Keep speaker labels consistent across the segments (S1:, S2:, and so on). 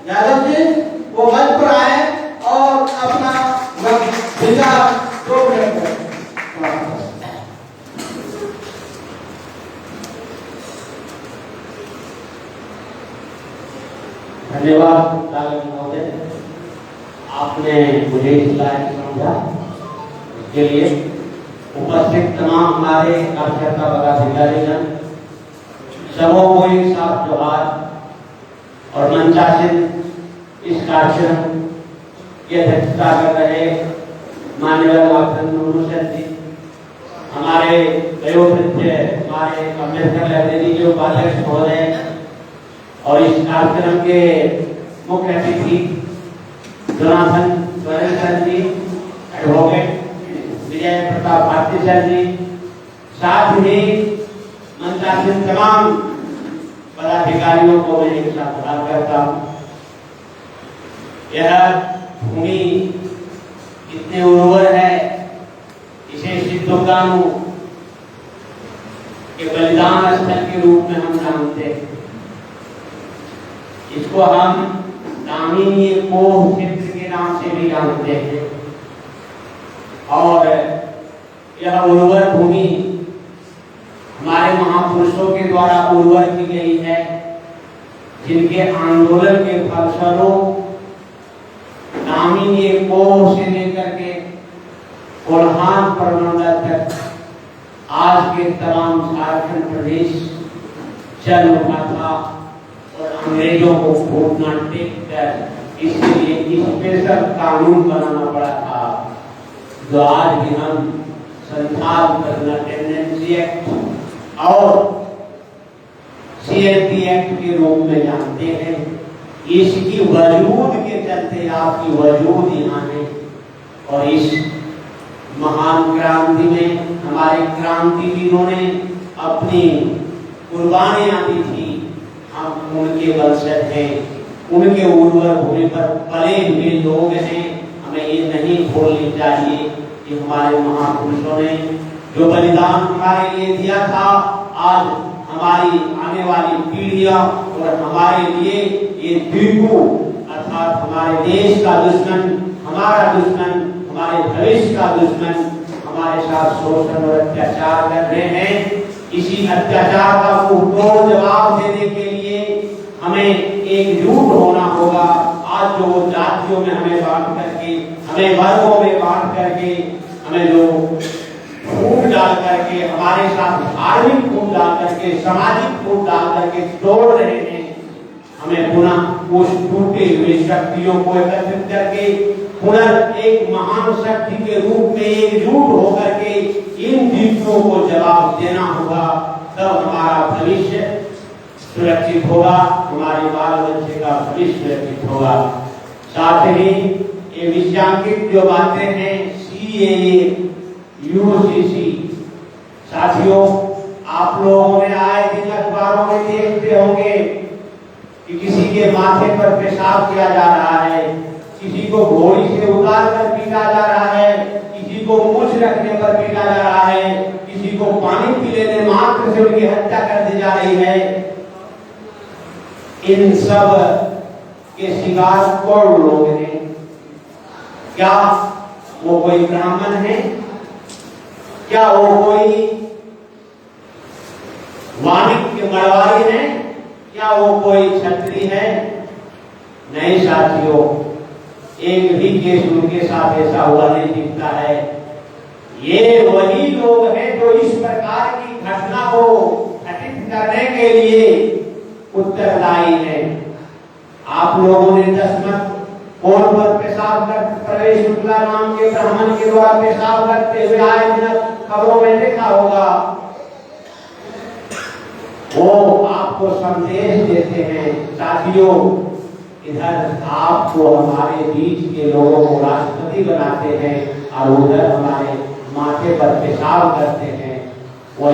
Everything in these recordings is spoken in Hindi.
S1: यादव जी वो मंच पर आए और अपना विचार 2 मिनट में।
S2: धन्यवाद महोदय, आपने मुझे इस लायक समझा। इसके लिए उपस्थित तमाम हमारे कार्यकर्ता पदाधिकारीगण सबों को एक साथ जोहार और मंचासीन इस कार्यक्रम की अध्यक्षता कर रहे माननीय डॉक्टर जी, हमारे वयोवृद्ध हमारे अम्बेडकर लाइब्रेरी के उपाध्यक्ष महोदय और इस कार्यक्रम के मुख्य अतिथि जोनाथन स्वरेन सर जी, एडवोकेट विजय प्रताप भारती सर जी, साथ ही मंचासीन तमाम पदाधिकारियों को मैं एक साथ प्रदान करता हूँ। यह भूमि कितने उर्वर है इसे सिद्धोकानु के बलिदान स्थल के रूप में हम जानते हैं। इसको हम दामिनी कोह क्षेत्र के नाम से भी जानते हैं और यह उर्वर भूमि हमारे महापुरुषों के द्वारा उर्वर की गई है, जिनके आंदोलन के फलस्वरूप दामिनी कोह से लेकर के कोल्हान प्रमंडल तक आज के तमाम झारखंड प्रदेश चल उठा था और अंग्रेजों को घोटना टेक कर इसलिए स्पेशल कानून बनाना पड़ा था, जो आज भी हम संथाल प्रेगनेंसी एक्ट और CLP एक्ट के रूप में जानते हैं। इसकी वजूद के चलते आपकी वजूद यहाँ है और इस महान क्रांति में हमारे क्रांतिवीरों ने अपनी कुर्बानियां दी थी। हम उनके वंशज हैं, उनके उर्वर भूमि पर पले हुए लोग हैं। हमें ये नहीं भूलनी चाहिए कि हमारे महापुरुषों ने जो बलिदान हमारे लिए दिया था, आज हमारी आने वाली पीढ़ियां और हमारे लिए ये द्वीपू अर्थात हमारे देश का दुश्मन, हमारा दुश्मन, हमारे भविष्य का दुश्मन हमारे साथ शोषण और अत्याचार कर रहे हैं। इसी अत्याचार का मुंहतोड़ जवाब देने के लिए हमें एकजुट होना होगा। आज जो जातियों में हमें बांट करके, हमें वर्गों में बांट करके, हमें जो फूट डाल करके, हमारे साथ धार्मिक फूट डाल करके, सामाजिक फूट डाल करके तोड़ रहे हैं, हमें पुनः उस टूटे हुए शक्तियों को एकत्रित करके पुनः एक महान शक्ति के रूप में एकजुट होकर के इन द्वीपों को जवाब देना होगा। तब हमारा भविष्य सुरक्षित होगा, हमारे बाल बच्चे का भविष्य सुरक्षित होगा। साथ ही ये विषयांकित जो बातें हैं CAA, UCC, साथियों आप लोगों ने आए दिन अखबारों में देखते होंगे कि किसी के माथे पर पेशाब किया जा रहा है, किसी को घोड़ी से उतार कर पीटा जा रहा है, किसी को मूछ रखने पर पीटा जा रहा है, किसी को पानी पी लेने मात्र से उनकी हत्या कर दी जा रही है। इन सब के शिकार कौन लोग हैं? क्या वो कोई ब्राह्मण है? क्या वो कोई वाणिज्य मरवारी है? क्या वो कोई क्षत्रिय है? नहीं साथियों, एक भी केस उनके साथ ऐसा हुआ नहीं दिखता है। ये वही लोग हैं जो इस प्रकार की घटना को घटित करने के लिए उत्तरदायी है। आप लोगों ने दशमत पोल पर पेशाब कर प्रवेश शुक्ला नाम के ब्राह्मण के द्वारा पेशाब करते हुए आए दिन खबरों में देखा होगा। वो आपको संदेश देते हैं साथियों, इधर आपको हमारे बीच के लोगों को राष्ट्रपति बनाते हैं और उधर हमारे माथे पर पेशाब करते हैं। वो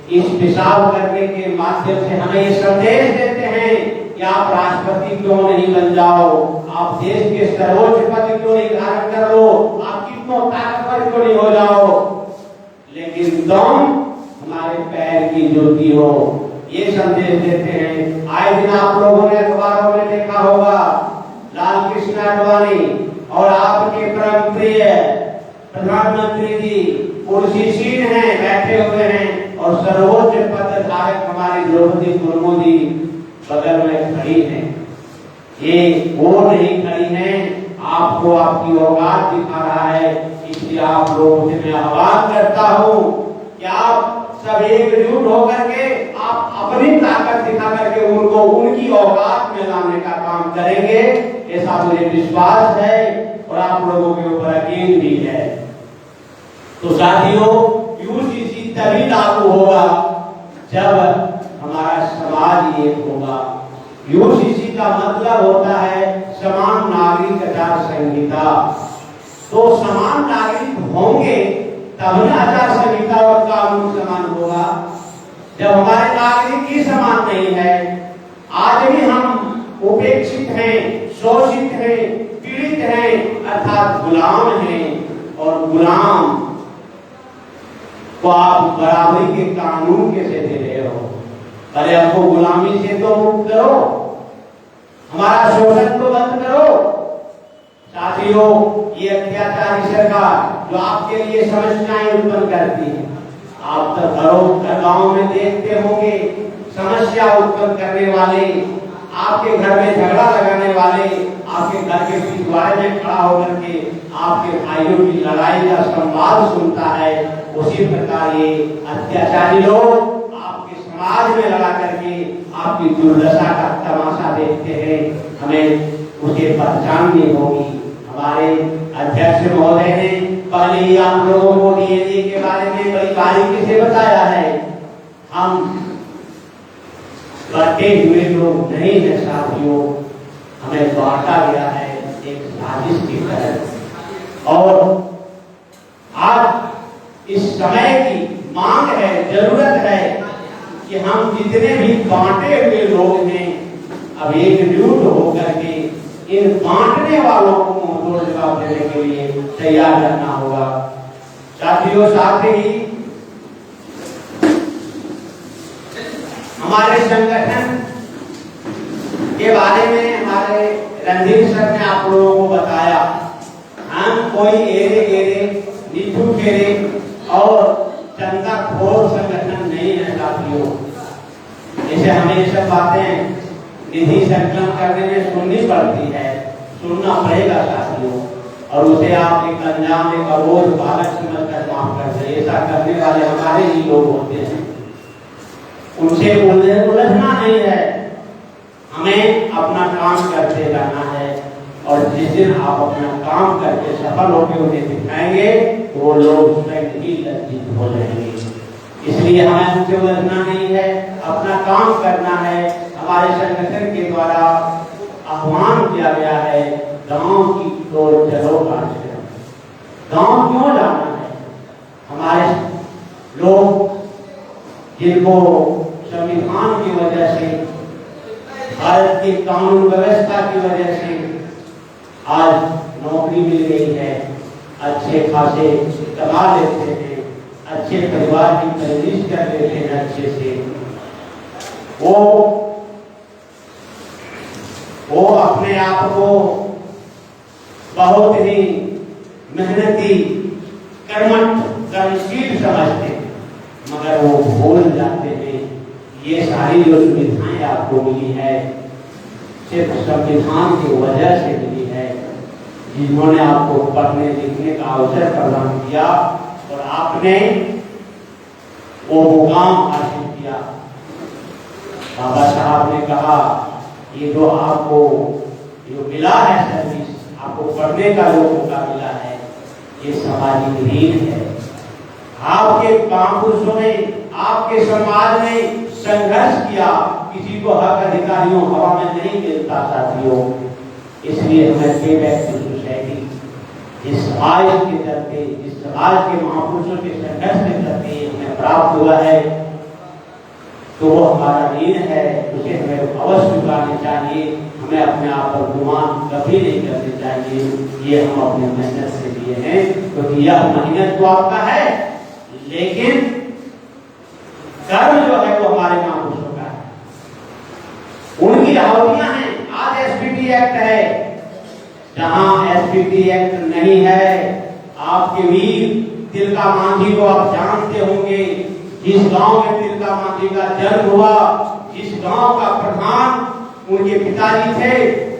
S2: इस पेशाब करने के माध्यम से हमें ये संदेश देते हैं कि आप राष्ट्रपति क्यों नहीं बन जाओ, आप देश के सर्वोच्च पद क्यों नहीं धारण कर लो, आप कितनों ताकतवर क्यों नहीं हो जाओ, लेकिन तुम हमारे पैर की जूती हो। ये संदेश देते हैं। आए दिन आप लोगों ने अखबारों में देखा होगा, लाल कृष्ण आडवाणी और आपके परम प्रिय प्रधानमंत्री जी कुर्सीसीन हैं, बैठे हुए हैं, और सर्वोच्च पद धारक हमारी द्रौपदी मुर्मू जी बगल में खड़ी हैं। ये वो नहीं खड़ी हैं, आपको आपकी औकात दिखा रहा है। इसलिए आप लोगों से मैं आह्वान करता हूँ कि आप सब एकजुट होकर के आप अपनी ताकत दिखा करके उनको उनकी औकात में लाने का काम करेंगे, ऐसा मुझे विश्वास है और आप लोगों के ऊपर यकीन भी है। तो साथियों, यूसीसी तभी लागू होगा जब हमारा समाज एक होगा। यूसीसी का मतलब होता है समान नागरिक आचार संहिता। तो समान नागरिक होंगे तब ना आचार संहिता और कानून समान होगा। जब हमारे नागरिक ही समान नहीं है, आज भी हम उपेक्षित हैं, शोषित हैं, पीड़ित हैं, अर्थात गुलाम हैं, और गुलाम को आप बराबरी के कानून कैसे दे रहे हो? अरे आपको गुलामी से तो मुक्त करो, हमारा शोषण तो बंद करो। साथियों, ये अत्याचारी सरकार जो आपके लिए समस्याएं उत्पन्न करती है, आप तो घरों गांव में देखते होंगे, समस्या उत्पन्न करने वाले, आपके घर में झगड़ा लगाने वाले, आपके घर के पिछवाड़े में खड़ा होकर के आपके भाइयों की लड़ाई का संवाद सुनता है, उसी प्रकार ये अत्याचारी लोग आपके समाज में लड़ा करके आपकी दुर्दशा का तमाशा देखते हैं। हमें उसे पहचाननी होगी। हमारे अध्यक्ष महोदय ने पहले ही आप लोगों को डीएनए के बारे में बड़ी बारीकी से बताया है। हम बटे हुए लोग नहीं है साथियों, हमें बांटा गया है एक साजिश की तरह। और आज इस समय की मांग है, जरूरत है कि हम जितने भी बांटे हुए लोग हैं, अब एकजुट होकर के इन बांटने वालों को मुंहतोड़ जवाब देने के लिए तैयार करना होगा। साथियों, साथ ही हमारे संगठन के बारे में हमारे रणधीर सर ने आप लोगों को बताया। हम कोई एरे गेरे, नीठू खेरे और चंदा खोर संगठन नहीं है साथियों। जैसे हमें ये सब बातें निधि संकलन करने में सुननी पड़ती है, सुनना पड़ेगा साथियों, और उसे आप एक अंजाम, एक अबोध बालक समझकर माफ कर दें। ऐसा करने वाले हमारे ही लोग होते हैं, उनसे उलझना नहीं है। हमें अपना काम करते रहना है, और जिस दिन आप अपना काम करके सफल होकर उन्हें दिखाएंगे तो वो लोग स्वयं ही लज्जित हो जाएंगे। इसलिए हमें उनसे उलझना नहीं है, अपना काम करना है। हमारे संगठन के द्वारा आह्वान किया गया है, गांव की ओर चलो कार्यक्रम। गांव क्यों जाना है? हमारे लोग जिनको संविधान की वजह से, भारत की कानून व्यवस्था की वजह से आज नौकरी मिल गई है, अच्छे खासे कमा लेते हैं, अच्छे परिवार की परवरिश कर लेते हैं अच्छे से, वो अपने आप को बहुत ही मेहनती, कर्मठ, कर्मशील समझते हैं, मगर वो भूल जाते हैं ये सारी जो सुविधाएं आपको मिली है सिर्फ संविधान की वजह से मिली है, जिन्होंने आपको पढ़ने लिखने का अवसर प्रदान किया और आपने वो मुकाम हासिल किया। बाबा साहब ने कहा ये जो आपको जो मिला है सर्विस, आपको पढ़ने का जो मौका मिला है, ये सामाजिक ऋण है। आपके महापुरुषों ने, आपके समाज ने संघर्ष किया, किसी को हक अधिकारियों हवा में नहीं मिलता साथियों। इसलिए हमें पे बैक टू सोसाइटी, जिस समाज के चलते, जिस समाज के महापुरुषों के संघर्ष के चलते हमें प्राप्त हुआ है, तो वो हमारा ऋण है, उसे हमें अवश्य चुकानी चाहिए। हमें अपने आप पर गुमान कभी नहीं करने चाहिए। ये हम अपने मेहनत से लिए हैं, क्योंकि यह मेहनत तो आपका है, लेकिन कर्म जो है वो हमारे महापुरुषों का है। यहूदियां हैं। आज एसपीटी एक्ट है, जहां एसपीटी एक्ट नहीं है, आपके वीर तिलका मांझी को आप जानते होंगे, जिस गांव में तिलका मांझी का जन्म हुआ, जिस गांव का प्रधान उनके पिताजी थे,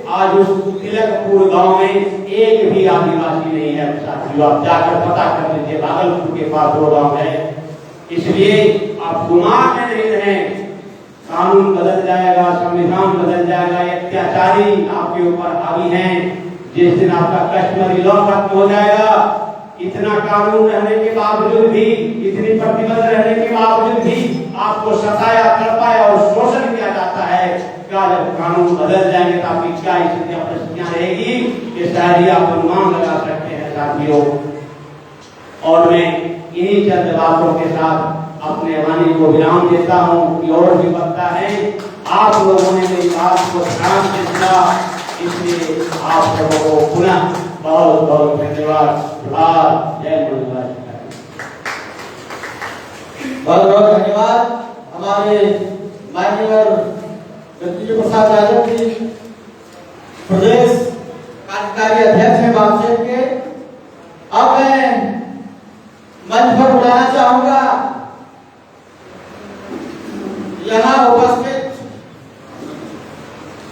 S2: आज उस तिलकपुर गांव में एक भी आदिवासी नहीं है। साथियों, आप जाकर पता कर लीजिए, भागलपुर के पास वो गांव है। इसलिए आप गुमान में नहीं रहे, कानून बदल जाएगा, संविधान बदल जाएगा। अत्याचारी आपके ऊपर हावी हैं। जिस दिन आपका कश्मीरी लॉ खत्म हो जाएगा, इतना कानून रहने के बावजूद भी, इतनी प्रतिबंध रहने के बावजूद भी आपको सताया, तड़पाया और शोषण किया जाता है। क्या जब कानून बदल जाएंगे तो आपकी क्या स्थितियां परिस्थितियां रहेगी, ये शायद ही आप अनुमान लगा सकते हैं साथियों। और मैं इन्हीं चंद बातों के साथ अपने वाणी को विराम देता हूँ कि और भी बनता है। आप लोगों ने मेरी बात को ध्यान से सुना, इसलिए आप सबों को पुनः बहुत बहुत धन्यवाद। जय मुरुगन।
S1: बहुत बहुत धन्यवाद हमारे माननीय गणपति प्रसाद यादव जी, प्रदेश कार्यकारी अध्यक्ष हैं बापसेन के। अब मैं मंच पर बुलाना चाहूंगा